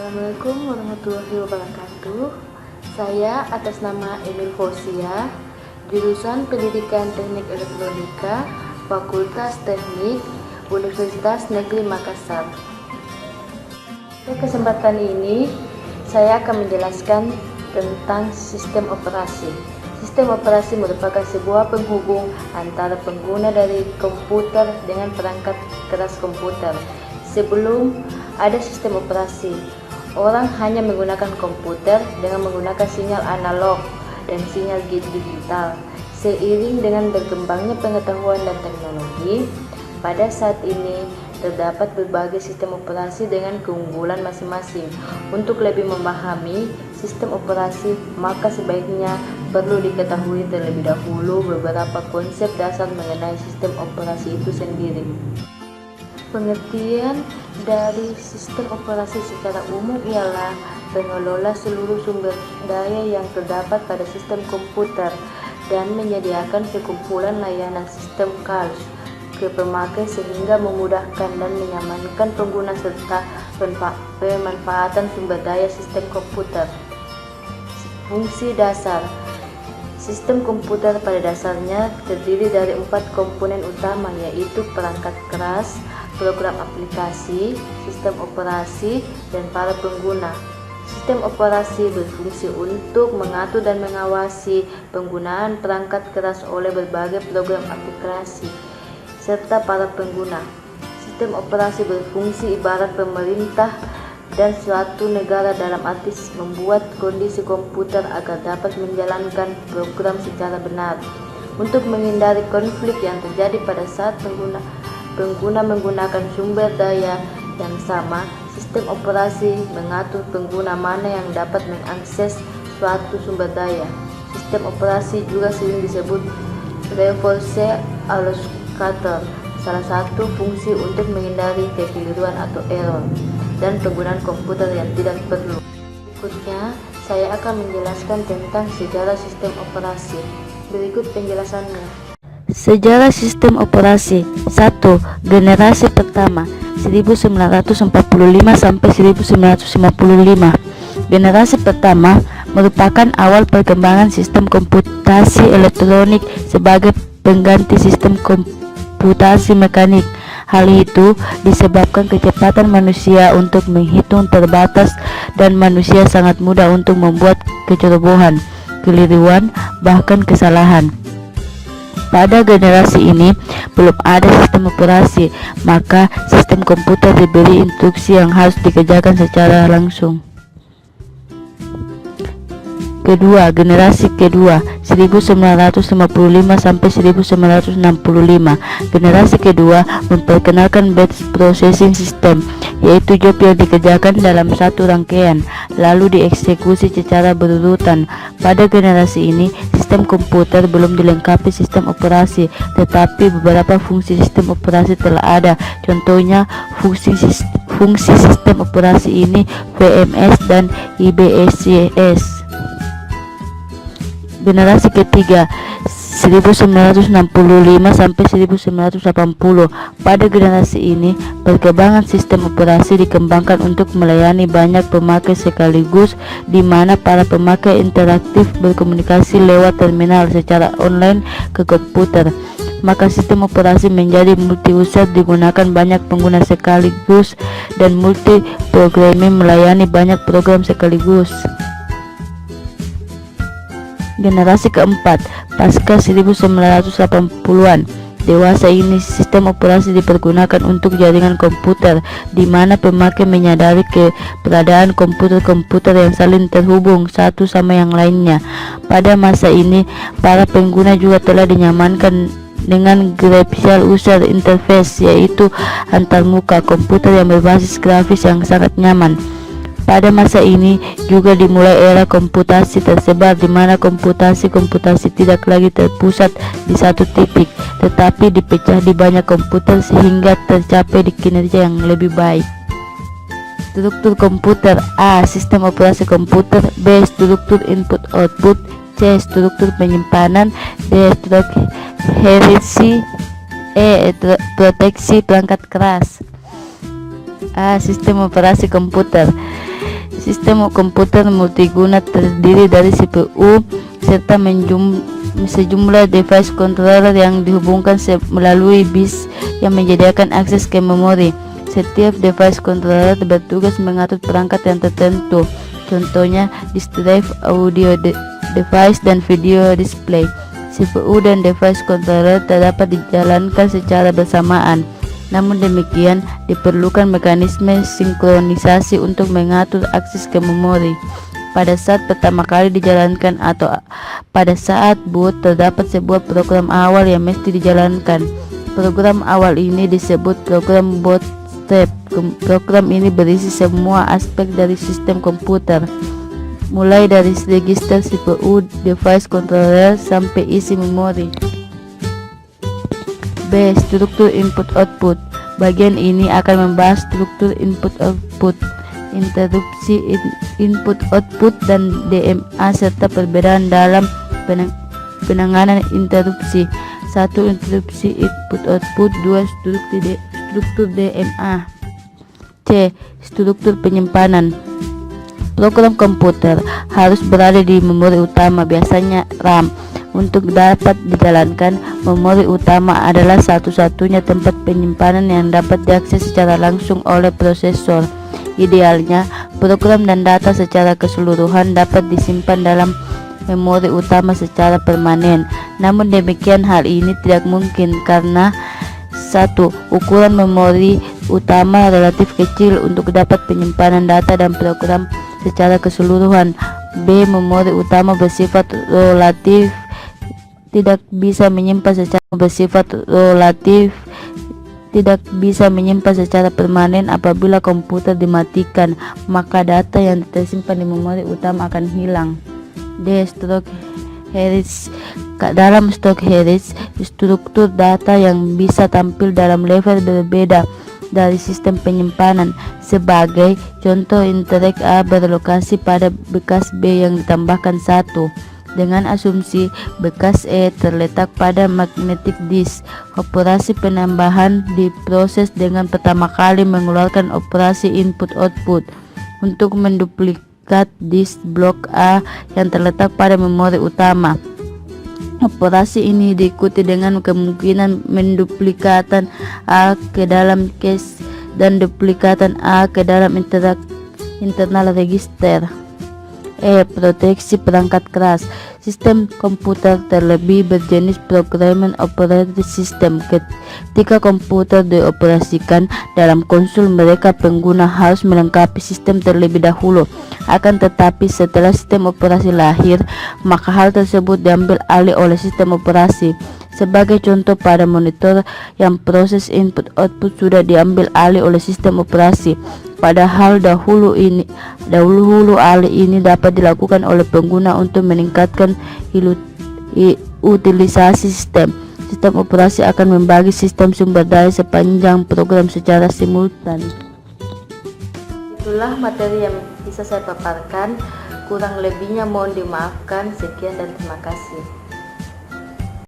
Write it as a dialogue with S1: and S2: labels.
S1: Assalamualaikum warahmatullahi wabarakatuh. Saya atas nama Emil Fosia, jurusan Pendidikan Teknik Elektronika, Fakultas Teknik, Universitas Negeri Makassar. Pada kesempatan ini, saya akan menjelaskan tentang sistem operasi. Sistem operasi merupakan sebuah penghubung antara pengguna dari komputer dengan perangkat keras komputer. Sebelum ada sistem operasi, orang hanya menggunakan komputer dengan menggunakan sinyal analog dan sinyal digital. Seiring dengan berkembangnya pengetahuan dan teknologi, pada saat ini terdapat berbagai sistem operasi dengan keunggulan masing-masing. Untuk lebih memahami sistem operasi, maka sebaiknya perlu diketahui terlebih dahulu beberapa konsep dasar mengenai sistem operasi itu sendiri. Pengertian dari sistem operasi secara umum ialah pengelola seluruh sumber daya yang terdapat pada sistem komputer dan menyediakan sekumpulan layanan sistem CAS ke pemakai sehingga memudahkan dan menyamankan pengguna serta pemanfaatan sumber daya sistem komputer. Fungsi dasar sistem komputer pada dasarnya terdiri dari 4 komponen utama, yaitu perangkat keras, program aplikasi, sistem operasi, dan para pengguna. Sistem operasi berfungsi untuk mengatur dan mengawasi penggunaan perangkat keras oleh berbagai program aplikasi serta para pengguna. Sistem operasi berfungsi ibarat pemerintah dan suatu negara, dalam arti membuat kondisi komputer agar dapat menjalankan program secara benar. Untuk menghindari konflik yang terjadi pada saat pengguna menggunakan sumber daya yang sama, sistem operasi mengatur pengguna mana yang dapat mengakses suatu sumber daya. Sistem operasi juga sering disebut reverse allocator, salah satu fungsi untuk menghindari kekeliruan atau error dan penggunaan komputer yang tidak perlu. Berikutnya, saya akan menjelaskan tentang sejarah sistem operasi. Berikut penjelasannya.
S2: Sejarah sistem operasi. 1. Generasi pertama 1945 sampai 1955. Generasi pertama merupakan awal perkembangan sistem komputasi elektronik sebagai pengganti sistem komputasi mekanik. Hal itu disebabkan kecepatan manusia untuk menghitung terbatas dan manusia sangat mudah untuk membuat kecerobohan, keliruan, bahkan kesalahan. Pada generasi ini belum ada sistem operasi, maka sistem komputer diberi instruksi yang harus dikerjakan secara langsung. Kedua, generasi kedua 1955 sampai 1965. Generasi kedua memperkenalkan batch processing system, yaitu job yang dikerjakan dalam satu rangkaian lalu dieksekusi secara berurutan. Pada generasi ini sistem komputer belum dilengkapi sistem operasi, tetapi beberapa fungsi sistem operasi telah ada. Contohnya fungsi sistem operasi ini VMS dan IBSCS. Generasi ketiga 1965 sampai 1980. Pada generasi ini perkembangan sistem operasi dikembangkan untuk melayani banyak pemakai sekaligus, di mana para pemakai interaktif berkomunikasi lewat terminal secara online ke komputer. Maka sistem operasi menjadi multi-user, digunakan banyak pengguna sekaligus, dan multi-programming, melayani banyak program sekaligus. Generasi keempat pasca 1980-an. Dewasa ini sistem operasi dipergunakan untuk jaringan komputer, di mana pemakai menyadari keberadaan komputer-komputer yang saling terhubung satu sama yang lainnya. Pada masa ini para pengguna juga telah dinyamankan dengan graphical user interface, yaitu antarmuka komputer yang berbasis grafis yang sangat nyaman. Pada masa ini juga dimulai era komputasi tersebar, di mana komputasi tidak lagi terpusat di satu titik, tetapi dipecah di banyak komputer sehingga tercapai di kinerja yang lebih baik. Struktur komputer: A. Sistem operasi komputer. B. Struktur input-output. C. Struktur penyimpanan. D. Struktur hierarki. E. Proteksi perangkat keras. A. Sistem operasi komputer. Sistem komputer multiguna terdiri dari CPU serta sejumlah device controller yang dihubungkan melalui bis yang menyediakan akses ke memori. Setiap device controller bertugas mengatur perangkat yang tertentu, contohnya disk drive, audio device, dan video display. CPU dan device controller tak dapat dijalankan secara bersamaan. Namun demikian, diperlukan mekanisme sinkronisasi untuk mengatur akses ke memori. Pada saat pertama kali dijalankan atau pada saat boot, terdapat sebuah program awal yang mesti dijalankan. Program awal ini disebut program bootstrap. Program ini berisi semua aspek dari sistem komputer, mulai dari register CPU, device controller, sampai isi memori. B. Struktur input-output. Bagian ini akan membahas struktur input-output, interupsi input-output, dan DMA serta perbedaan dalam penanganan interupsi. 1. Interupsi input-output. 2. Struktur DMA. C. Struktur penyimpanan. Program komputer harus berada di memori utama, biasanya RAM. Untuk dapat dijalankan, memori utama adalah satu-satunya tempat penyimpanan yang dapat diakses secara langsung oleh prosesor. Idealnya, program dan data secara keseluruhan dapat disimpan dalam memori utama secara permanen. Namun demikian, hal ini tidak mungkin karena 1. Ukuran memori utama relatif kecil untuk dapat penyimpanan data dan program secara keseluruhan. B. Memori utama bersifat relatif tidak bisa menyimpan secara permanen. Apabila komputer dimatikan, maka data yang tersimpan di memori utama akan hilang. D. Storage hierarchy. Dalam storage hierarchy, struktur data yang bisa tampil dalam level berbeda dari sistem penyimpanan. Sebagai contoh, interest A berlokasi pada bekas B yang ditambahkan 1. Dengan asumsi bekas E terletak pada magnetic disk, operasi penambahan diproses dengan pertama kali mengeluarkan operasi input-output untuk menduplikat disk blok A yang terletak pada memori utama. Operasi ini diikuti dengan kemungkinan menduplikatan A ke dalam cache dan duplikatan A ke dalam internal register. E. Proteksi perangkat keras. Sistem komputer terlebih berjenis Programming Operating System. Ketika komputer dioperasikan dalam konsol mereka, pengguna harus melengkapi sistem terlebih dahulu. Akan tetapi setelah sistem operasi lahir, maka hal tersebut diambil alih oleh sistem operasi. Sebagai contoh, pada monitor yang proses input-output sudah diambil alih oleh sistem operasi. Padahal dahulu alih ini dapat dilakukan oleh pengguna untuk meningkatkan utilisasi sistem. Sistem operasi akan membagi sistem sumber daya sepanjang program secara simultan.
S1: Itulah materi yang bisa saya paparkan. Kurang lebihnya mohon dimaafkan. Sekian dan terima kasih.